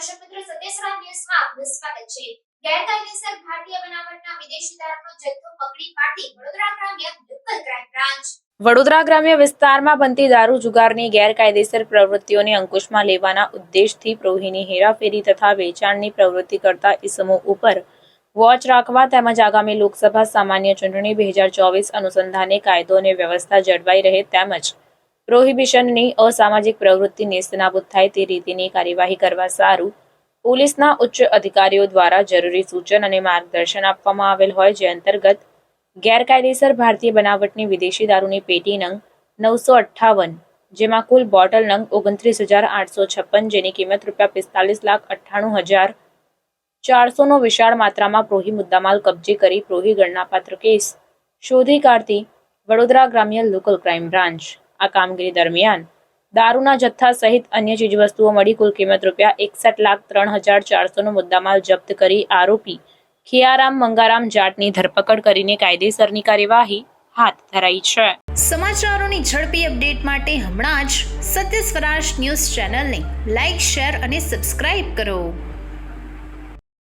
દર્શક મિત્રો, સત્યસરાય ન્યૂઝમાં આપનું સ્વાગત છે। ગેરકાયદેસર ભારતીય બનાવટના વિદેશી દારૂનો જથ્થો પકડી પાડી વડોદરા ગ્રામ્ય લોકલ ક્રાઇમ બ્રાન્ચ। વડોદરા ગ્રામ્ય વિસ્તારમાં બનતી દારૂ જુગારની ગેરકાયદેસર પ્રવૃત્તિઓને અંકુશમાં લેવાના ઉદ્દેશથી પ્રોહીની હેરાફેરી તથા વેચાણની પ્રવૃત્તિ કરતા ઇસમો ઉપર વોચ રાખવા તેમજ આગામી લોકસભા સામાન્ય ચૂંટણી 2024 અનુસંધાને કાયદો અને વ્યવસ્થા જળવાઈ રહે તેમજ પ્રોહિબિશનની અસામાજિક પ્રવૃત્તિ નેસ્તનાબૂદ થાય તે રીતની કાર્યવાહી કરવા સારું પોલીસના ઉચ્ચ અધિકારીઓ દ્વારા જરૂરી સૂચન અને માર્ગદર્શન આપવામાં આવેલ હોય, જે અંતર્ગત ગેરકાયદેસર ભારતીય બનાવટની વિદેશી દારૂની પેટી નંગ 958 જેમાં કુલ બોટલ નંગ 29,856 જેની કિંમત ₹45,98,400 નો વિશાળ માત્રામાં પ્રોહી મુદ્દામાલ કબજે કરી પ્રોહી ગણનાપાત્ર કેસ શોધી કાઢતી વડોદરા ગ્રામ્ય લોકલ ક્રાઇમ બ્રાન્ચ। આ કામગીરી દરમિયાન દારૂના જથ્થા સહિત અન્ય ચીજવસ્તુઓ મળી કુલ કિંમત ₹61,03,400 નો મુદ્દામાલ જપ્ત કરી આરોપી ખિયારામ મંગારામ જાટની ધરપકડ કરીને કાયદેસરની કાર્યવાહી હાથ ધરાઈ છે। સમાચારોની ઝડપી અપડેટ માટે હમણાં જ સત્ય સ્વરાજ ન્યૂઝ ચેનલને લાઇક, શેર અને સબસ્ક્રાઇબ કરો।